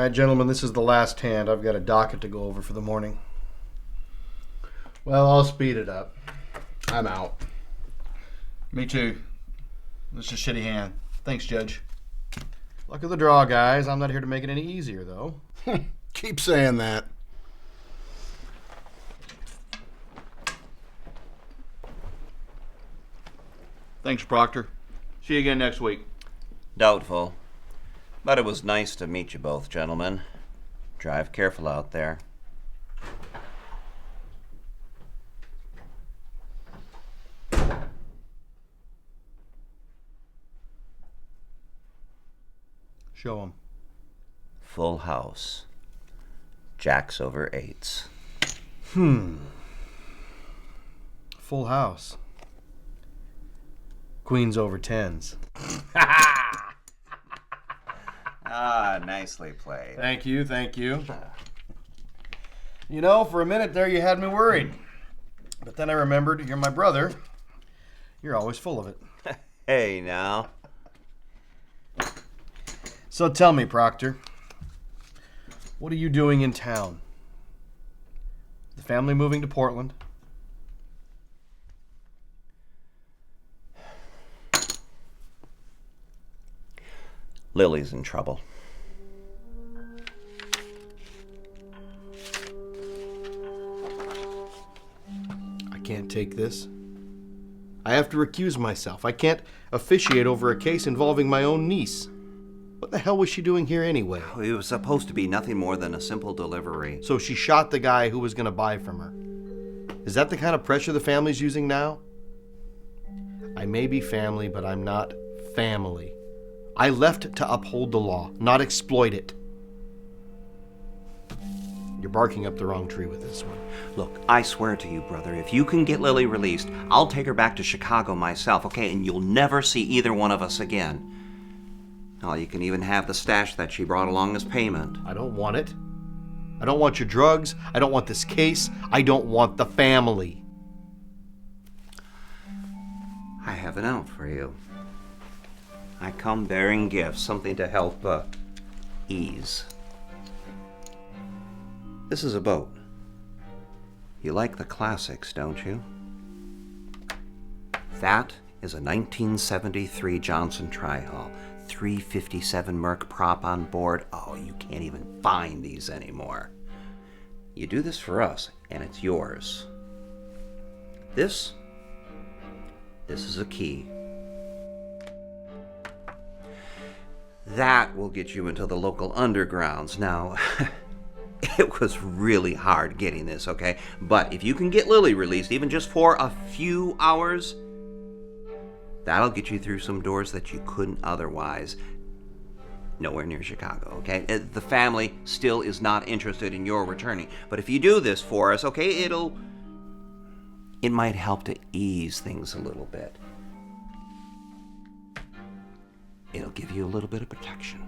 right, gentlemen, this is the last hand. I've got a docket to go over for the morning. Well, I'll speed it up. I'm out. Me too. This is a shitty hand. Thanks, Judge. Luck of the draw, guys. I'm not here to make it any easier, though. Keep saying that. Thanks, Proctor. See you again next week. Doubtful. But it was nice to meet you both, gentlemen. Drive careful out there. Show 'em. Full house. Jacks over eights. Full house. Queens over tens. Ah, nicely played. Thank you, thank you. You know, for a minute there you had me worried. But then I remembered you're my brother. You're always full of it. Hey, now. So tell me, Proctor, what are you doing in town? The family moving to Portland? Lily's in trouble. I can't take this. I have to recuse myself. I can't officiate over a case involving my own niece. What the hell was she doing here anyway? It was supposed to be nothing more than a simple delivery. So she shot the guy who was going to buy from her. Is that the kind of pressure the family's using now? I may be family, but I'm not family. I left to uphold the law, not exploit it. You're barking up the wrong tree with this one. Look, I swear to you, brother, if you can get Lily released, I'll take her back to Chicago myself, okay? And you'll never see either one of us again. Oh, you can even have the stash that she brought along as payment. I don't want it. I don't want your drugs. I don't want this case. I don't want the family. I have an out for you. I come bearing gifts, something to help ease. This is a boat. You like the classics, don't you? That is a 1973 Johnson Tri-Hull. 357 Merc prop on board. Oh, you can't even find these anymore. You do this for us, and it's yours. This is a key. That will get you into the local undergrounds. Now, it was really hard getting this, okay? But if you can get Lily released, even just for a few hours, that'll get you through some doors that you couldn't otherwise. Nowhere near Chicago, okay? The family still is not interested in your returning. But if you do this for us, okay, it might help to ease things a little bit. It'll give you a little bit of protection.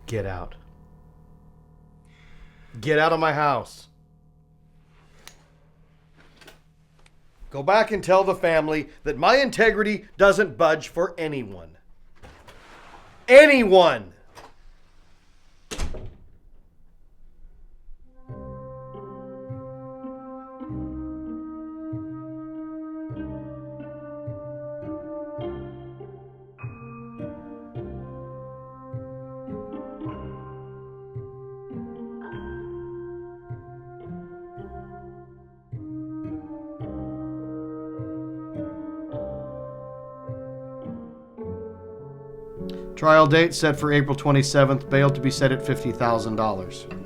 Get out. Get out of my house. Go back and tell the family that my integrity doesn't budge for anyone. Anyone! Trial date set for April 27th. Bail to be set at $50,000.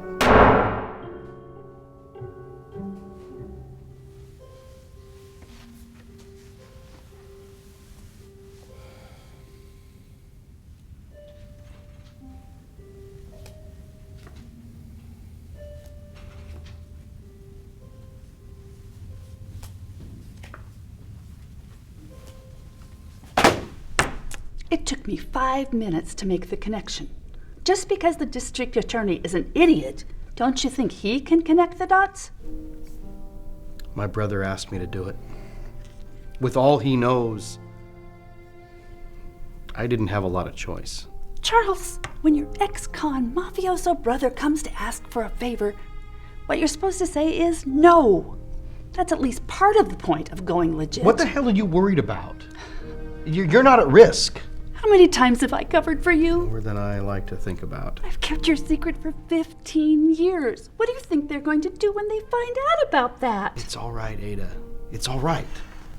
It took me 5 minutes to make the connection. Just because the district attorney is an idiot, don't you think he can connect the dots? My brother asked me to do it. With all he knows, I didn't have a lot of choice. Charles, when your ex-con mafioso brother comes to ask for a favor, what you're supposed to say is no. That's at least part of the point of going legit. What the hell are you worried about? You're not at risk. How many times have I covered for you? More than I like to think about. I've kept your secret for 15 years. What do you think they're going to do when they find out about that? It's all right, Ada. It's all right.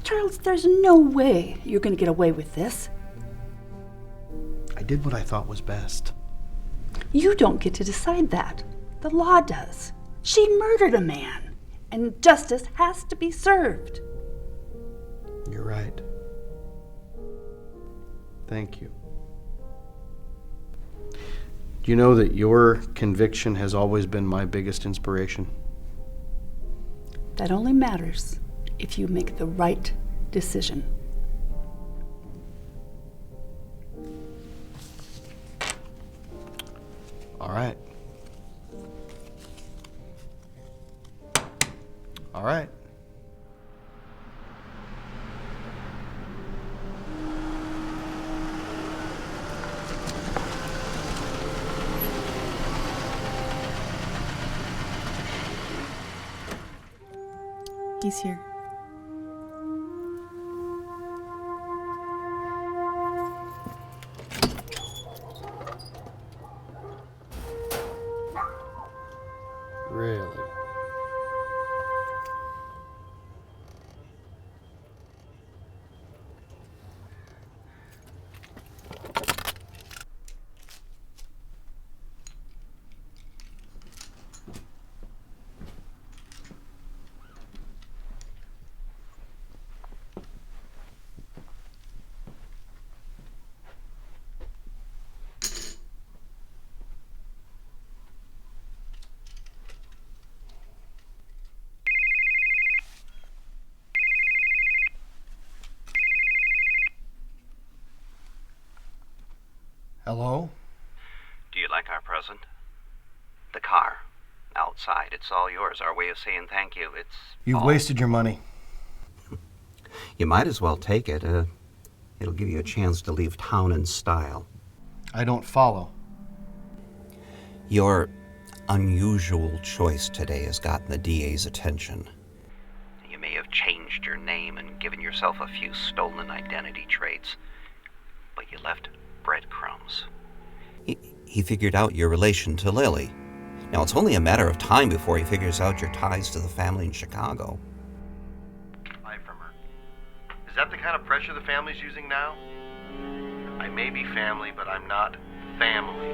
Charles, there's no way you're going to get away with this. I did what I thought was best. You don't get to decide that. The law does. She murdered a man, and justice has to be served. You're right. Thank you. Do you know that your conviction has always been my biggest inspiration? That only matters if you make the right decision. All right. All right. He's here. Really? Hello? Do you like our present? The car. Outside. It's all yours. Our way of saying thank you. It's You've wasted your money. You might as well take it. It'll give you a chance to leave town in style. I don't follow. Your unusual choice today has gotten the DA's attention. You may have changed your name and given yourself a few stolen identity traits, but you left breadcrumbs. He figured out your relation to Lily. Now, it's only a matter of time before he figures out your ties to the family in Chicago. Buy from her. Is that the kind of pressure the family's using now? I may be family, but I'm not family.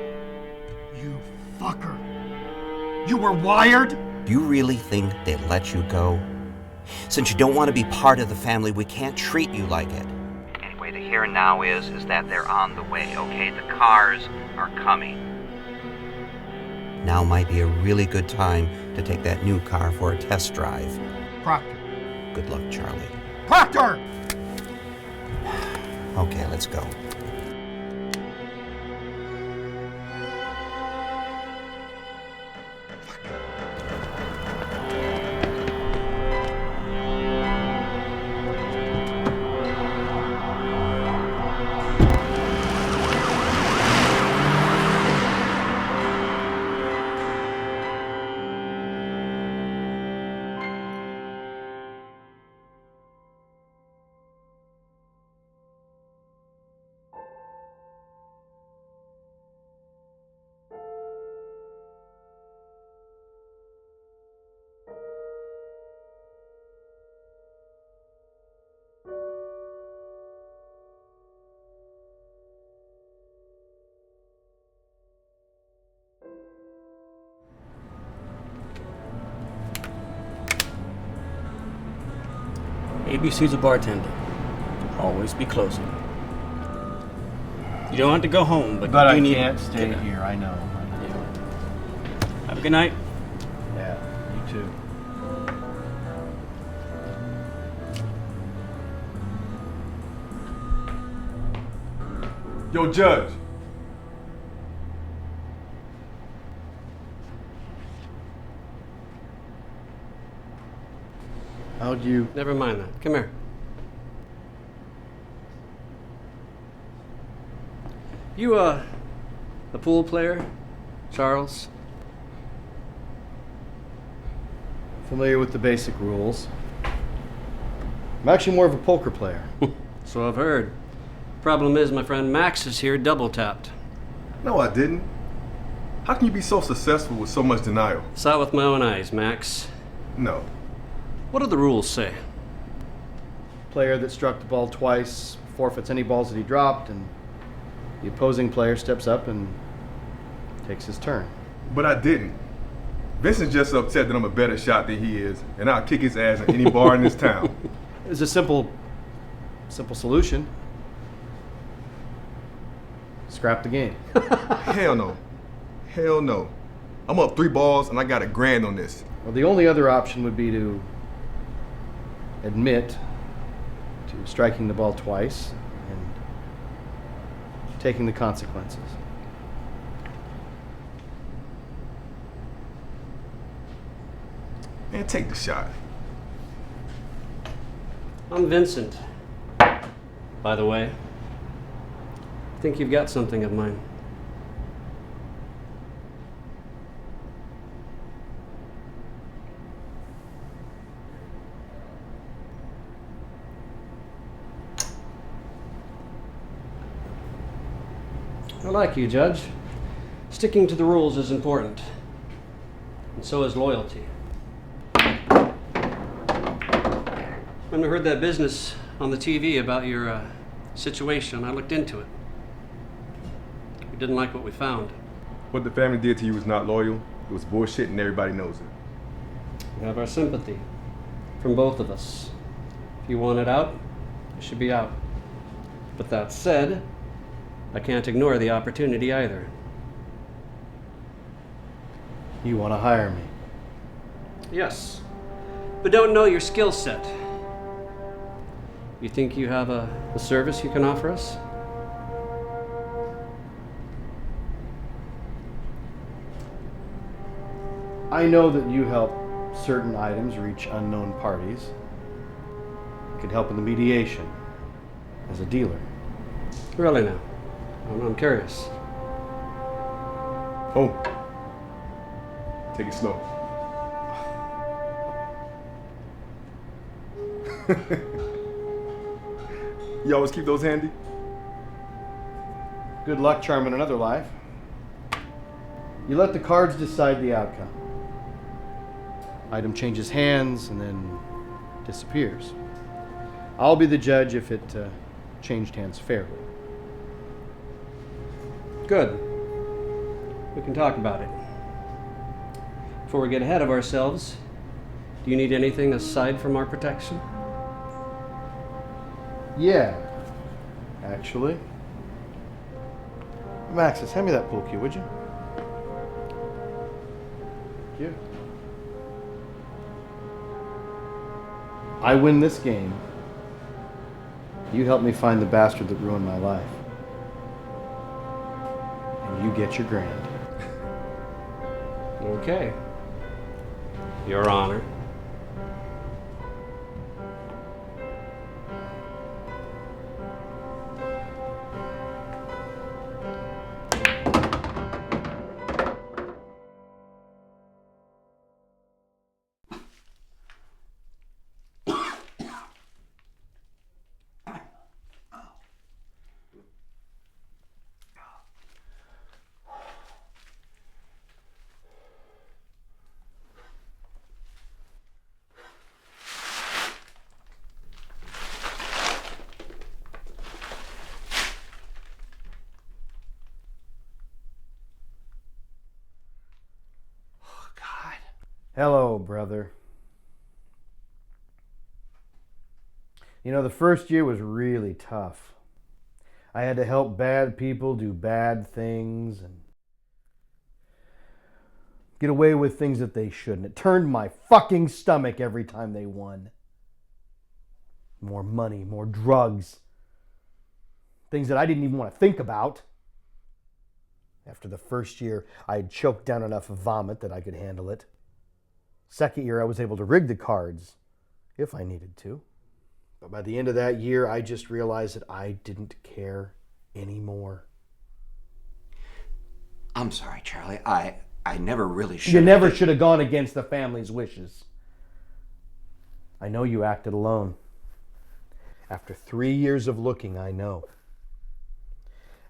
You fucker. You were wired? Do you really think they'd let you go? Since you don't want to be part of the family, we can't treat you like it. Anyway, the here and now is that they're on the way, okay? The cars are coming. Now might be a really good time to take that new car for a test drive. Proctor. Good luck, Charlie. Proctor! Okay, let's go. ABC's a bartender. Always be closing. You don't have to go home, but But you I need can't stay dinner. here, I know. Have a good night. Yeah, you too. Yo, Judge. How'd you... Never mind that. Come here. You, a pool player, Charles? Familiar with the basic rules. I'm actually more of a poker player. So I've heard. Problem is, my friend Max is here double-tapped. No, I didn't. How can you be so successful with so much denial? Saw it with my own eyes, Max. No. What do the rules say? Player that struck the ball twice forfeits any balls that he dropped, and the opposing player steps up and takes his turn. But I didn't. Vincent's just upset that I'm a better shot than he is, and I'll kick his ass in any bar in this town. It's a simple solution. Scrap the game. Hell no. Hell no. I'm up 3 balls and I got $1,000 on this. Well, the only other option would be to admit to striking the ball twice and taking the consequences. Man, take the shot. I'm Vincent. By the way, I think you've got something of mine. I like you, Judge. Sticking to the rules is important. And so is loyalty. When we heard that business on the TV about your situation, I looked into it. We didn't like what we found. What the family did to you was not loyal. It was bullshit and everybody knows it. We have our sympathy from both of us. If you want it out, it should be out. But that said, I can't ignore the opportunity either. You want to hire me? Yes, but don't know your skill set. You think you have a service you can offer us? I know that you help certain items reach unknown parties. You could help in the mediation as a dealer. Really now? I'm curious. Oh. Take it slow. You always keep those handy? Good luck charming another life. You let the cards decide the outcome. Item changes hands and then disappears. I'll be the judge if it changed hands fairly. Good. We can talk about it. Before we get ahead of ourselves, do you need anything aside from our protection? Yeah, actually. Maxis, hand me that pool cue, would you? Thank you. I win this game. You help me find the bastard that ruined my life. And you get your grand. Okay. Your Honor. Hello, brother. You know, the first year was really tough. I had to help bad people do bad things and get away with things that they shouldn't. It turned my fucking stomach every time they won. More money, more drugs. Things that I didn't even want to think about. After the first year, I had choked down enough vomit that I could handle it. Second year, I was able to rig the cards if I needed to. But by the end of that year, I just realized that I didn't care anymore. I'm sorry, Charlie. I never really should. You never should have gone against the family's wishes. I know you acted alone. After 3 years of looking, I know.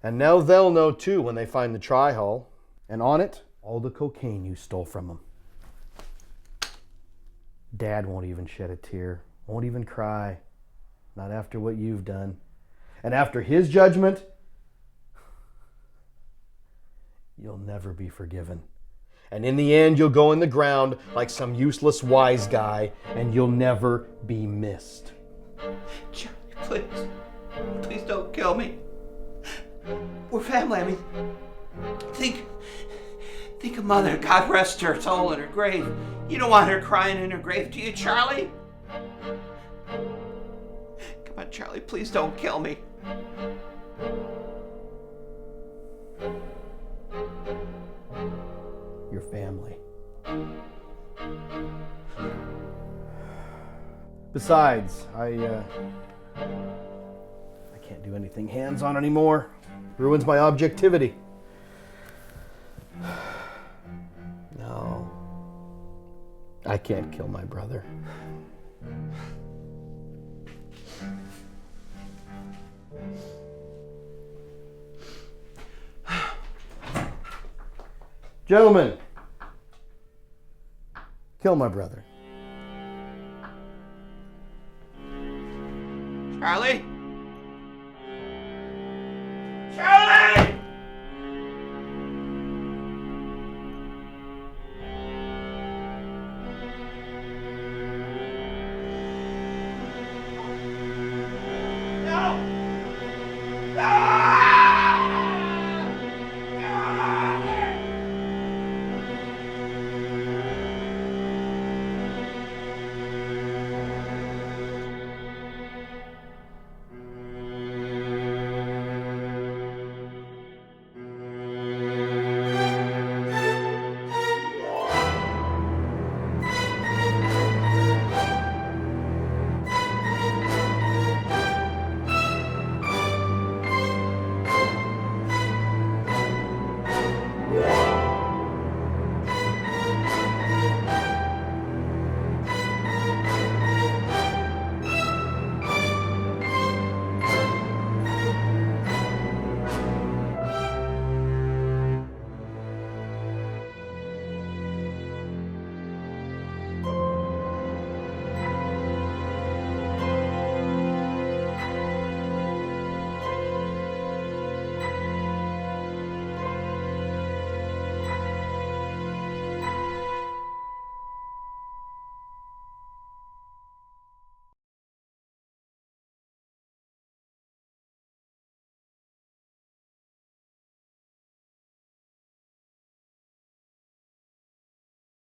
And now they'll know too when they find the tri-hull. And on it, all the cocaine you stole from them. Dad won't even shed a tear. Won't even cry. Not after what you've done. And after his judgment, you'll never be forgiven. And in the end, you'll go in the ground like some useless wise guy, and you'll never be missed. Charlie, please. Please don't kill me. We're family. I mean, think of Mother. God rest her soul in her grave. You don't want her crying in her grave, do you, Charlie? Come on, Charlie, please don't kill me. Your family. Besides, I can't do anything hands-on anymore. Ruins my objectivity. No. I can't kill my brother. Gentlemen, kill my brother. Charlie?